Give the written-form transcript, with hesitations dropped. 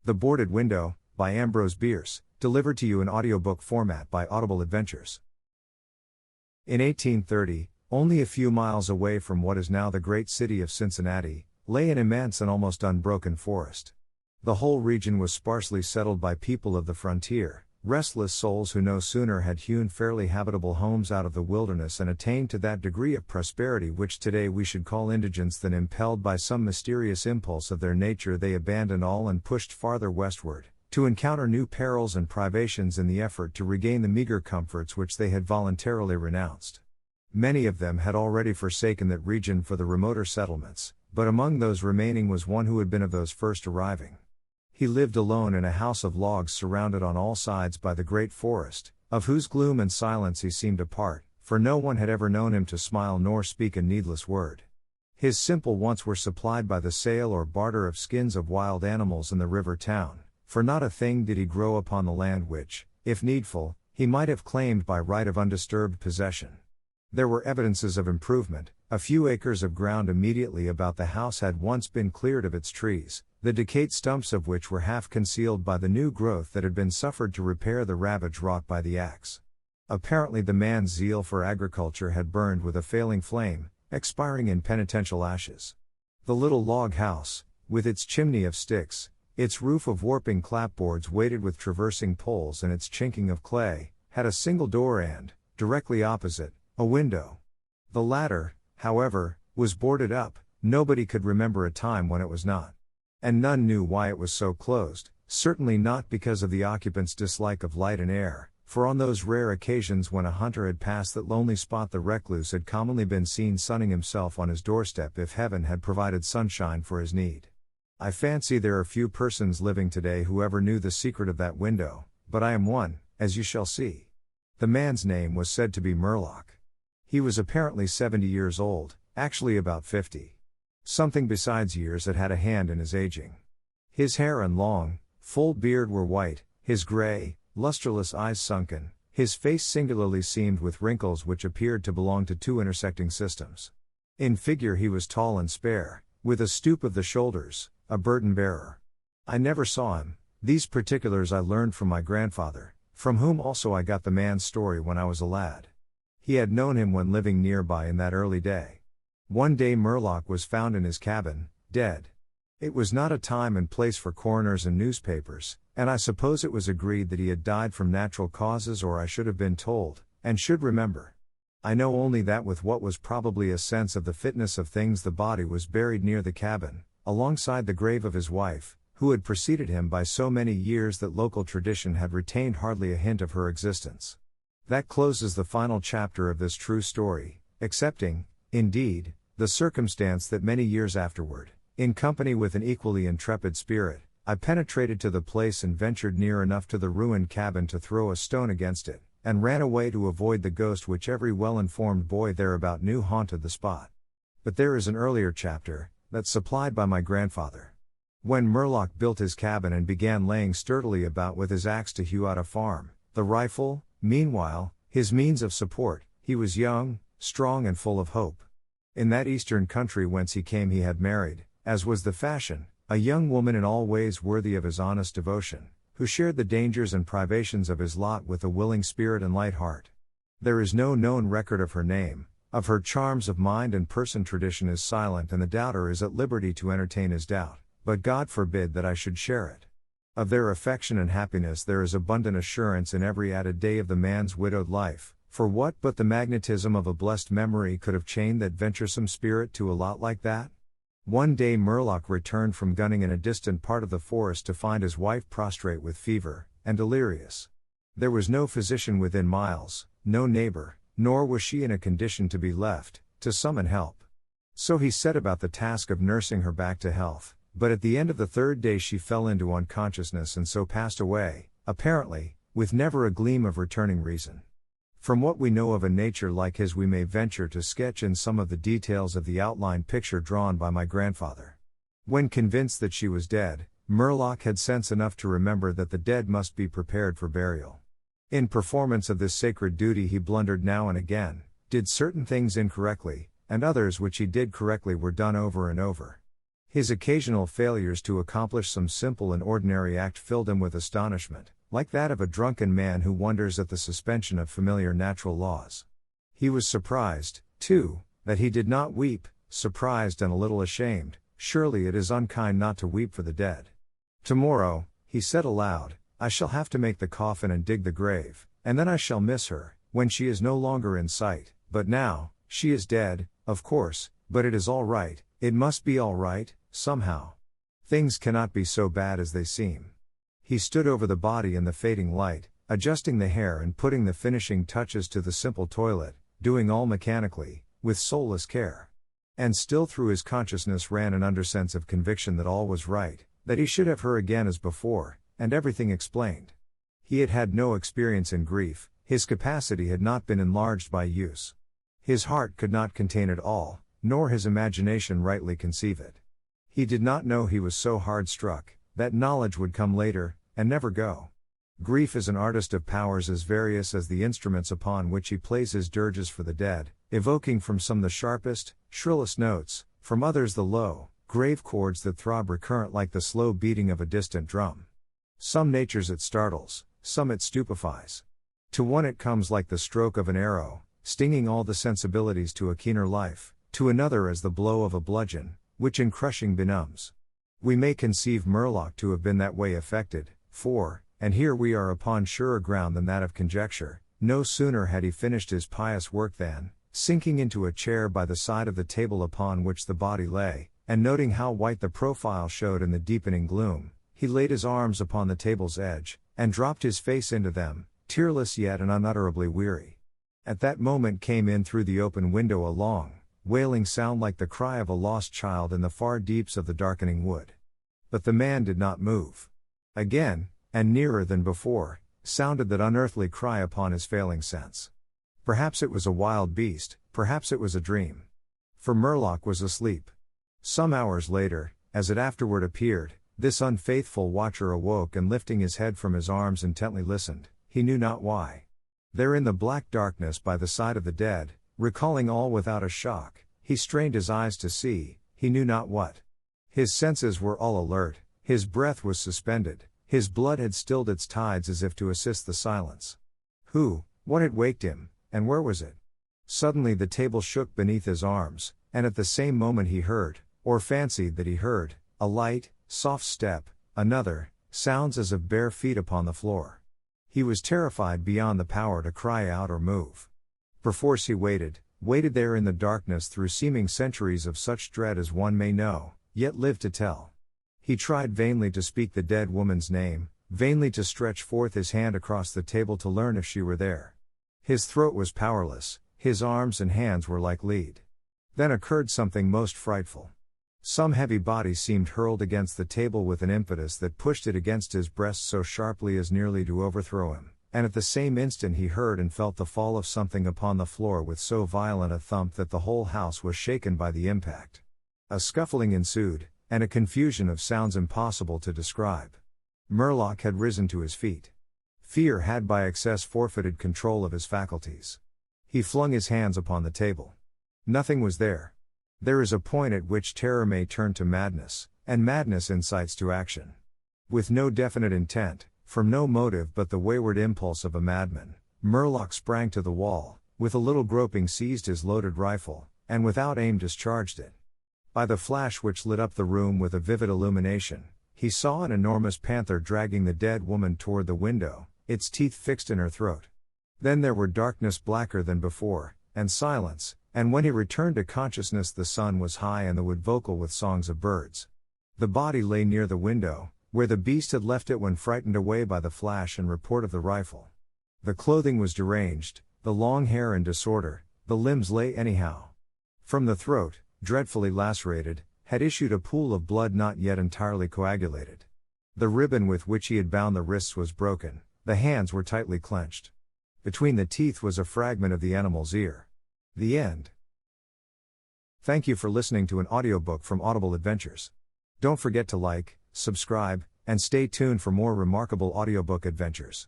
The Boarded Window, by Ambrose Bierce, delivered to you in audiobook format by Audible Adventures. In 1830, only a few miles away from what is now the great city of Cincinnati, lay an immense and almost unbroken forest. The whole region was sparsely settled by people of the frontier, restless souls who no sooner had hewn fairly habitable homes out of the wilderness and attained to that degree of prosperity which today we should call indigence than impelled by some mysterious impulse of their nature they abandoned all and pushed farther westward, to encounter new perils and privations in the effort to regain the meager comforts which they had voluntarily renounced. Many of them had already forsaken that region for the remoter settlements, but among those remaining was one who had been of those first arriving. He lived alone in a house of logs surrounded on all sides by the great forest, of whose gloom and silence he seemed a part, for no one had ever known him to smile nor speak a needless word. His simple wants were supplied by the sale or barter of skins of wild animals in the river town, for not a thing did he grow upon the land which, if needful, he might have claimed by right of undisturbed possession. There were evidences of improvement. A few acres of ground immediately about the house had once been cleared of its trees, the decayed stumps of which were half concealed by the new growth that had been suffered to repair the ravage wrought by the axe. Apparently the man's zeal for agriculture had burned with a failing flame, expiring in penitential ashes. The little log house, with its chimney of sticks, its roof of warping clapboards weighted with traversing poles and its chinking of clay, had a single door and, directly opposite, a window. The latter, however, was boarded up. Nobody could remember a time when it was not. And none knew why it was so closed, certainly not because of the occupant's dislike of light and air, for on those rare occasions when a hunter had passed that lonely spot the recluse had commonly been seen sunning himself on his doorstep if heaven had provided sunshine for his need. I fancy there are few persons living today who ever knew the secret of that window, but I am one, as you shall see. The man's name was said to be Murlock. He was apparently 70 years old, actually about 50. Something besides years had a hand in his aging. His hair and long, full beard were white, his grey, lustreless eyes sunken, his face singularly seamed with wrinkles which appeared to belong to two intersecting systems. In figure he was tall and spare, with a stoop of the shoulders, a burden-bearer. I never saw him. These particulars I learned from my grandfather, from whom also I got the man's story when I was a lad. He had known him when living nearby in that early day. One day Murlock was found in his cabin, dead. It was not a time and place for coroners and newspapers, and I suppose it was agreed that he had died from natural causes, or I should have been told, and should remember. I know only that with what was probably a sense of the fitness of things the body was buried near the cabin, alongside the grave of his wife, who had preceded him by so many years that local tradition had retained hardly a hint of her existence. That closes the final chapter of this true story, excepting, indeed, the circumstance that many years afterward, in company with an equally intrepid spirit, I penetrated to the place and ventured near enough to the ruined cabin to throw a stone against it, and ran away to avoid the ghost which every well-informed boy thereabout knew haunted the spot. But there is an earlier chapter, that's supplied by my grandfather. When Murlock built his cabin and began laying sturdily about with his axe to hew out a farm, the rifle, meanwhile, his means of support, he was young, strong and full of hope. In that eastern country whence he came he had married, as was the fashion, a young woman in all ways worthy of his honest devotion, who shared the dangers and privations of his lot with a willing spirit and light heart. There is no known record of her name, of her charms of mind and person tradition is silent and the doubter is at liberty to entertain his doubt, but God forbid that I should share it. Of their affection and happiness there is abundant assurance in every added day of the man's widowed life, for what but the magnetism of a blessed memory could have chained that venturesome spirit to a lot like that? One day Murlock returned from gunning in a distant part of the forest to find his wife prostrate with fever, and delirious. There was no physician within miles, no neighbor, nor was she in a condition to be left, to summon help. So he set about the task of nursing her back to health. But at the end of the third day she fell into unconsciousness and so passed away, apparently, with never a gleam of returning reason. From what we know of a nature like his we may venture to sketch in some of the details of the outline picture drawn by my grandfather. When convinced that she was dead, Murlock had sense enough to remember that the dead must be prepared for burial. In performance of this sacred duty he blundered now and again, did certain things incorrectly, and others which he did correctly were done over and over. His occasional failures to accomplish some simple and ordinary act filled him with astonishment, like that of a drunken man who wonders at the suspension of familiar natural laws. He was surprised, too, that he did not weep, surprised and a little ashamed. Surely it is unkind not to weep for the dead. Tomorrow, he said aloud, I shall have to make the coffin and dig the grave, and then I shall miss her, when she is no longer in sight. But now, she is dead, of course, but it is all right, it must be all right, somehow. Things cannot be so bad as they seem. He stood over the body in the fading light, adjusting the hair and putting the finishing touches to the simple toilet, doing all mechanically, with soulless care. And still through his consciousness ran an undersense of conviction that all was right, that he should have her again as before, and everything explained. He had had no experience in grief, his capacity had not been enlarged by use. His heart could not contain it all, nor his imagination rightly conceive it. He did not know he was so hard struck, that knowledge would come later, and never go. Grief is an artist of powers as various as the instruments upon which he plays his dirges for the dead, evoking from some the sharpest, shrillest notes, from others the low, grave chords that throb recurrent like the slow beating of a distant drum. Some natures it startles, some it stupefies. To one it comes like the stroke of an arrow, stinging all the sensibilities to a keener life, to another as the blow of a bludgeon, which in crushing benumbs. We may conceive Murlock to have been that way affected, for, and here we are upon surer ground than that of conjecture, no sooner had he finished his pious work than, sinking into a chair by the side of the table upon which the body lay, and noting how white the profile showed in the deepening gloom, he laid his arms upon the table's edge, and dropped his face into them, tearless yet and unutterably weary. At that moment came in through the open window a long, wailing sound like the cry of a lost child in the far deeps of the darkening wood. But the man did not move. Again, and nearer than before, sounded that unearthly cry upon his failing sense. Perhaps it was a wild beast, perhaps it was a dream. For Murlock was asleep. Some hours later, as it afterward appeared, this unfaithful watcher awoke and lifting his head from his arms intently listened, he knew not why. There in the black darkness by the side of the dead, recalling all without a shock, he strained his eyes to see, he knew not what. His senses were all alert, his breath was suspended, his blood had stilled its tides as if to assist the silence. Who, what had waked him, and where was it? Suddenly the table shook beneath his arms, and at the same moment he heard, or fancied that he heard, a light, soft step, another, sounds as of bare feet upon the floor. He was terrified beyond the power to cry out or move. Perforce he waited there in the darkness through seeming centuries of such dread as one may know, yet live to tell. He tried vainly to speak the dead woman's name, vainly to stretch forth his hand across the table to learn if she were there. His throat was powerless, his arms and hands were like lead. Then occurred something most frightful. Some heavy body seemed hurled against the table with an impetus that pushed it against his breast so sharply as nearly to overthrow him, and at the same instant he heard and felt the fall of something upon the floor with so violent a thump that the whole house was shaken by the impact. A scuffling ensued, and a confusion of sounds impossible to describe. Murlock had risen to his feet. Fear had by excess forfeited control of his faculties. He flung his hands upon the table. Nothing was there. There is a point at which terror may turn to madness, and madness incites to action. With no definite intent, from no motive but the wayward impulse of a madman, Murlock sprang to the wall, with a little groping seized his loaded rifle, and without aim discharged it. By the flash which lit up the room with a vivid illumination, he saw an enormous panther dragging the dead woman toward the window, its teeth fixed in her throat. Then there were darkness blacker than before, and silence, and when he returned to consciousness the sun was high and the wood vocal with songs of birds. The body lay near the window, where the beast had left it when frightened away by the flash and report of the rifle. The clothing was deranged, the long hair in disorder, the limbs lay anyhow. From the throat, dreadfully lacerated, had issued a pool of blood not yet entirely coagulated. The ribbon with which he had bound the wrists was broken, the hands were tightly clenched. Between the teeth was a fragment of the animal's ear. The end. Thank you for listening to an audiobook from Audible Adventures. Don't forget to like, subscribe, and stay tuned for more remarkable audiobook adventures.